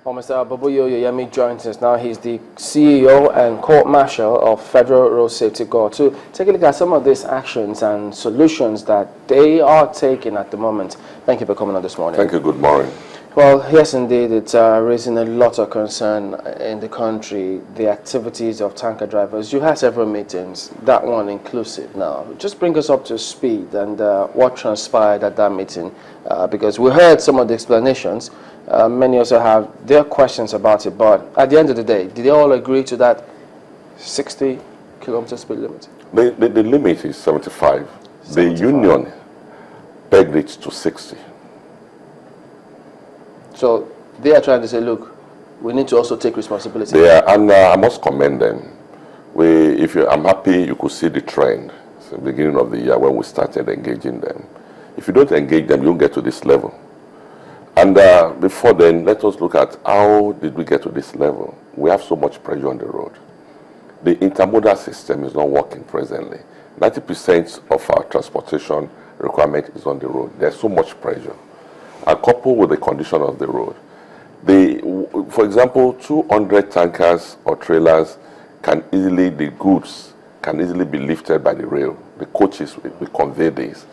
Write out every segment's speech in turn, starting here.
Well, Mr. Babuyo Yemi joins us now. He's the CEO and Court Marshal of Federal Road Safety Corps to take a look at some of these actions and solutions that they are taking at the moment. Thank you for coming on this morning. Thank you. Good morning. Well, yes, indeed, it's raising a lot of concern in the country, the activities of tanker drivers. You had several meetings, that one inclusive now. Just bring us up to speed and what transpired at that meeting, because we heard some of the explanations. Many also have their questions about it, but at the end of the day, did they all agree to that 60 kilometer speed limit? The limit is 75. The union pegged it to 60. So they are trying to say, look, we need to also take responsibility. They are, and I must commend them. I'm happy you could see the trend at the beginning of the year when we started engaging them. If you don't engage them, you won't get to this level. And before then, let us look at how did we get to this level. We have so much pressure on the road. The intermodal system is not working presently. 90% of our transportation requirement is on the road. There's so much pressure. And coupled with the condition of the road. For example, 200 tankers or trailers the goods can easily be lifted by the rail. The coaches will convey this.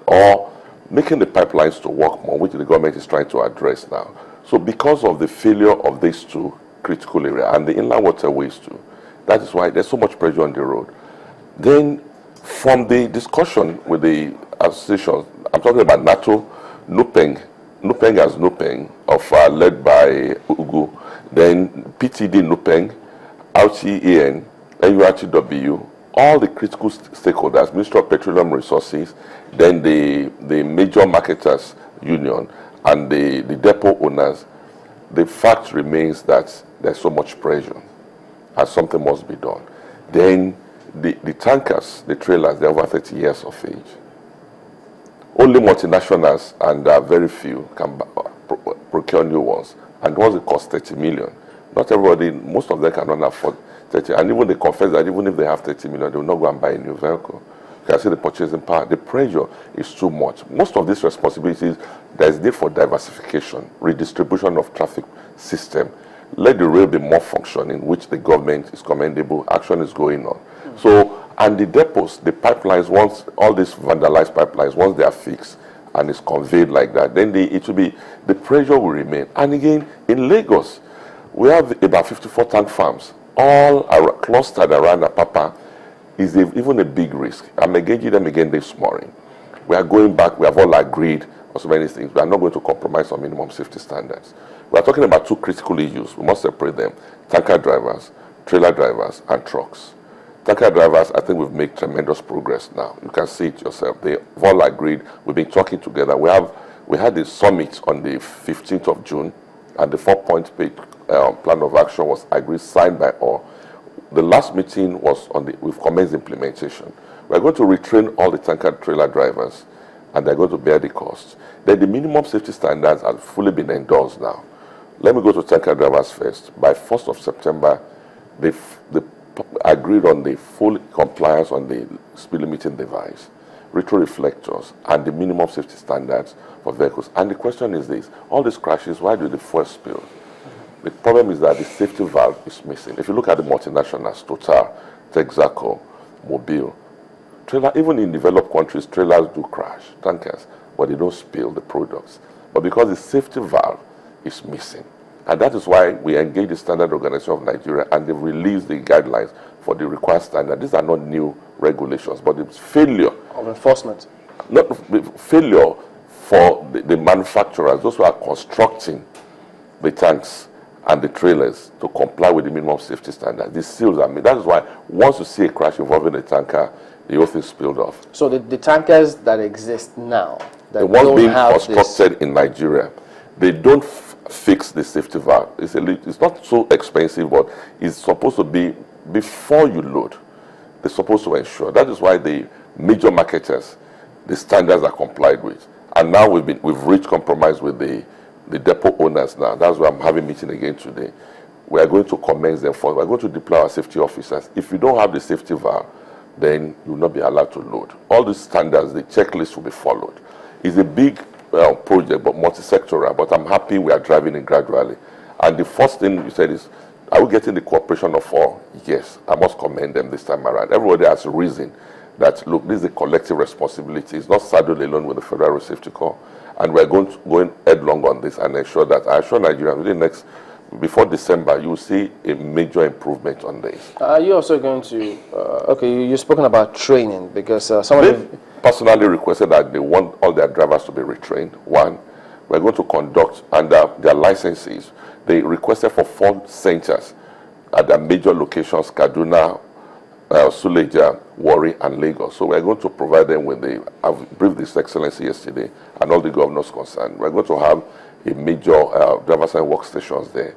Or making the pipelines to work more, which the government is trying to address now. So because of the failure of these two critical areas and the inland waterways too, that is why there's so much pressure on the road. Then from the discussion with the associations, I'm talking about NATO, NUPENG as NUPENG, led by Ugu, then PTD NUPENG, RTAN, NURTW, all the critical stakeholders, Ministry of Petroleum Resources, then the major marketers union, and the depot owners. The fact remains that there's so much pressure and something must be done. Then the tankers, the trailers, they're over 30 years of age. Only multinationals and very few can procure new ones. And once it costs 30 million, not everybody, most of them cannot afford 30. And even they confess that even if they have 30 million, they will not go and buy a new vehicle. You can see the purchasing power. The pressure is too much. Most of these responsibilities, there is need for diversification, redistribution of traffic system. Let the rail be more functioning, which the government is commendable. Action is going on. So, and the depots, the pipelines, once all these vandalized pipelines, once they are fixed and it's conveyed like that, then the pressure will remain. And again, in Lagos, we have about 54 tank farms, all are clustered around Apapa. Is even a big risk. I'm engaging them again this morning. We are going back, we have all agreed on so many things. We are not going to compromise on minimum safety standards. We are talking about two critical issues. We must separate them. Tanker drivers, trailer drivers, and trucks. Tanker drivers, I think we've made tremendous progress now. You can see it yourself. They've all agreed. We've been talking together. We had a summit on the 15th of June, and the 4-point plan of action was agreed, signed by all. The last meeting was we've commenced implementation. We're going to retrain all the tanker trailer drivers, and they're going to bear the cost. Then the minimum safety standards have fully been endorsed now. Let me go to tanker drivers first. By 1st of September, they agreed on the full compliance on the speed limiting device, retroreflectors, and the minimum safety standards for vehicles. And the question is this: all these crashes, why do the fuel spill? The problem is that the safety valve is missing. If you look at the multinationals, Total, Texaco, Mobil, even in developed countries, trailers do crash, tankers, but they don't spill the products. But because the safety valve is missing. And that is why we engage the Standard Organization of Nigeria, and they've released the guidelines for the required standard. These are not new regulations, but it's failure of enforcement. Not failure for the manufacturers, those who are constructing the tanks and the trailers to comply with the minimum safety standards. These seals are made. That is why once you see a crash involving a tanker, the whole thing spilled off. So the tankers that exist now, the ones being constructed in Nigeria, they don't fix the safety valve. It's not so expensive, but it's supposed to be, before you load, they're supposed to ensure. That is why the major marketers, the standards are complied with. And now we've reached compromise with the depot owners now. That's why I'm having a meeting again today. We are going to commence them first. We're going to deploy our safety officers. If you don't have the safety valve, then you will not be allowed to load. All these standards, the checklist will be followed. It's a big project, but multi-sectoral, but I'm happy we are driving it gradually. And the first thing you said is, are we getting the cooperation of all? Yes, I must commend them this time around. Everybody has reason that, look, this is a collective responsibility. It's not saddled alone with the Federal Road Safety Corps. And we're going headlong on this and ensure that, I assure Nigerians, within the next, before December, you will see a major improvement on this. Are you also going to, okay, you've spoken about training, because some of They personally requested that they want all their drivers to be retrained. One, we're going to conduct under their licenses. They requested for 4 centers at their major locations, Kaduna, Suleja, Warri, and Lagos. So we're going to provide them with I've briefed this Excellency yesterday and all the governors concerned. We're going to have a major driver's and workstations there.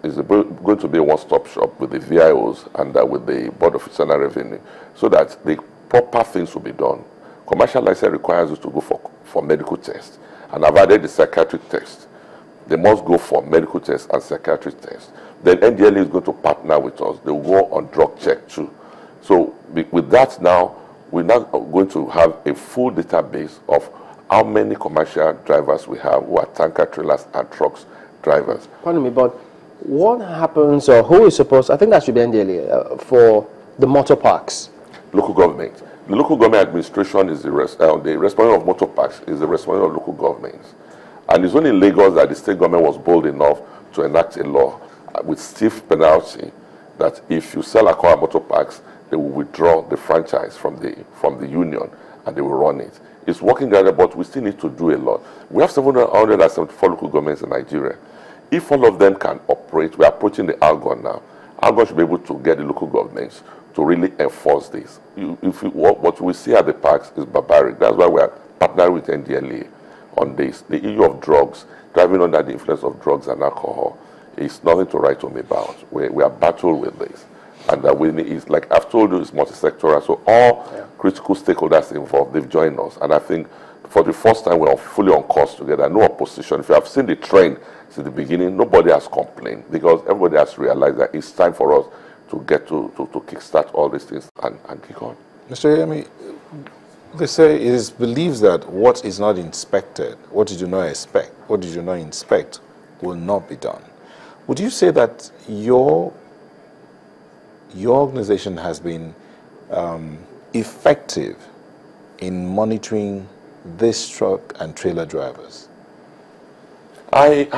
It's going to be a one-stop shop with the VIOs and with the Board of Internal Revenue, so that the proper things will be done. Commercial license requires you to go for medical tests, and I've added the psychiatric test. They must go for medical tests and psychiatric tests. Then NDLA is going to partner with us. They will go on drug check too. So with that now, we're now going to have a full database of how many commercial drivers we have who are tanker, trailers, and trucks drivers. Pardon me, but what happens, or who is supposed, I think that should be NDLA, for the motor parks? Local government. The local government administration is the responsibility of motor parks is the responsibility of local governments. And it's only in Lagos that the state government was bold enough to enact a law with stiff penalty that if you sell alcohol at motor parks, they will withdraw the franchise from the union and they will run it. It's working together, but we still need to do a lot. We have 774 local governments in Nigeria. If all of them can operate, we're approaching the Algon now. Algon should be able to get the local governments to really enforce this. What we see at the parks is barbaric. That's why we're partnering with NDLA on this. The issue of drugs, driving under the influence of drugs and alcohol, is nothing to write home about. We are battled with this. And it's like I've told you, it's multi-sectoral. So all critical stakeholders involved, they've joined us. And I think for the first time, we're fully on course together. No opposition. If you have seen the trend since the beginning, nobody has complained, because everybody has realized that it's time for us to get to kickstart all these things and kick on. Mr. Yemi, they say it is believed that what is not inspected, what you do not expect, what you do not inspect will not be done. Would you say that your organization has been effective in monitoring these truck and trailer drivers? I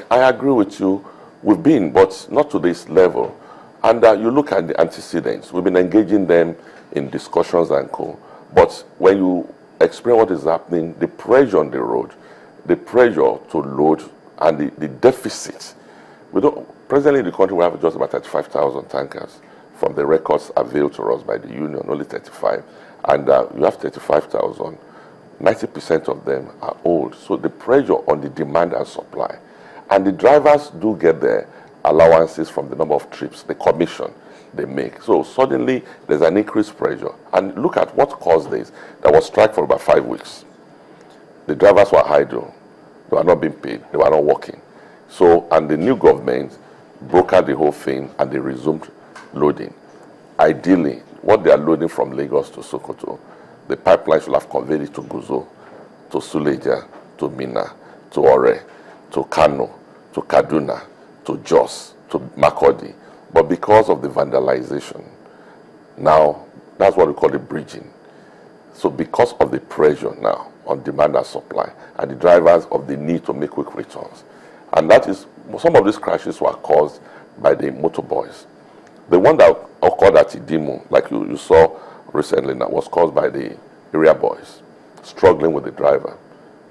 agree with you. We've been, but not to this level. And you look at the antecedents. We've been engaging them in discussions and co. But when you explain what is happening, the pressure on the road, the pressure to load, and the deficit. Presently in the country, we have just about 35,000 tankers. From the records availed to us by the union, only 35. And you have 35,000. 90% of them are old. So the pressure on the demand and supply. And the drivers do get their allowances from the number of trips, the commission they make. So suddenly there's an increased pressure. And look at what caused this. There was strike for about 5 weeks. The drivers were idle. They were not being paid. They were not working. So, and the new government brokered the whole thing and they resumed loading. Ideally, what they are loading from Lagos to Sokoto, the pipeline should have conveyed it to Guzo, to Suleja, to Minna, to Ore, to Kano, to Kaduna, to Jos, to Makurdi. But because of the vandalization, now that's what we call the bridging. So because of the pressure now on demand and supply, and the drivers of the need to make quick returns, and that is, some of these crashes were caused by the motor boys. The one that occurred at Idimu, like you saw recently, now, was caused by the area boys struggling with the driver.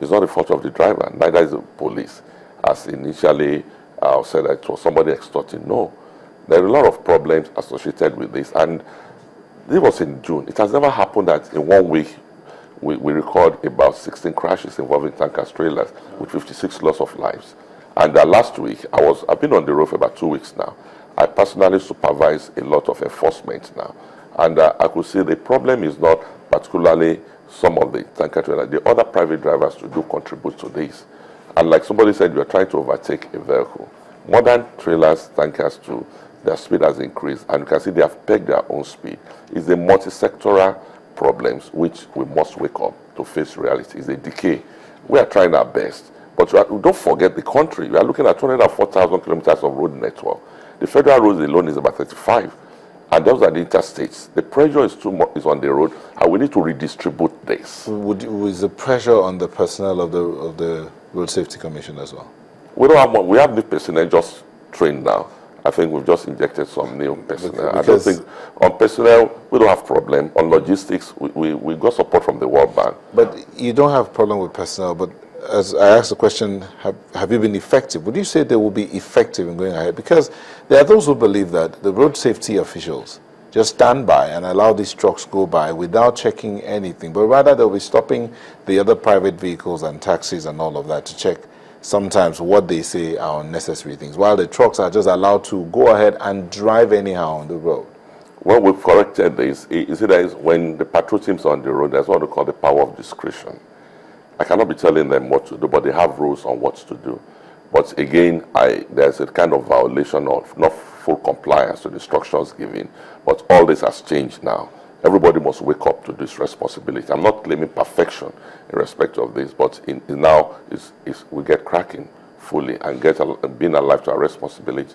It's not the fault of the driver, neither is the police, as initially said that it was somebody extorting. No, there are a lot of problems associated with this, and this was in June. It has never happened that in 1 week we record about 16 crashes involving tankers, trailers, with 56 loss of lives. And last week, I've been on the road for about 2 weeks now. I personally supervise a lot of enforcement now. And I could see the problem is not particularly some of the tanker trailers. The other private drivers do contribute to this. And like somebody said, you are trying to overtake a vehicle. Modern trailers, tankers too, their speed has increased. And you can see they have pegged their own speed. It's a multi-sectoral problems which we must wake up to face reality. It's a decay. We are trying our best. But don't forget the country. We are looking at 204,000 kilometers of road network. The federal roads alone is about 35. And those are the interstates. The pressure is too much is on the road, and we need to redistribute this. Is the pressure on the personnel of the Road Safety Commission as well? We don't have one. We have new personnel just trained now. I think we've just injected some new personnel. I don't think on personnel we don't have problem. On logistics, we got support from the World Bank. But you don't have problem with personnel. But as I asked the question, have you been effective? Would you say they will be effective in going ahead? Because there are those who believe that the road safety officials just stand by and allow these trucks go by without checking anything, but rather they'll be stopping the other private vehicles and taxis and all of that to check sometimes what they say are unnecessary things, while the trucks are just allowed to go ahead and drive anyhow on the road. Well, we've corrected this. When the patrol teams are on the road, there's what we call the power of discretion. I cannot be telling them what to do, but they have rules on what to do. But again, there's a kind of violation of not full compliance to the instructions given. But all this has changed now. Everybody must wake up to this responsibility. I'm not claiming perfection in respect of this, but now we get cracking fully and being alive to our responsibility.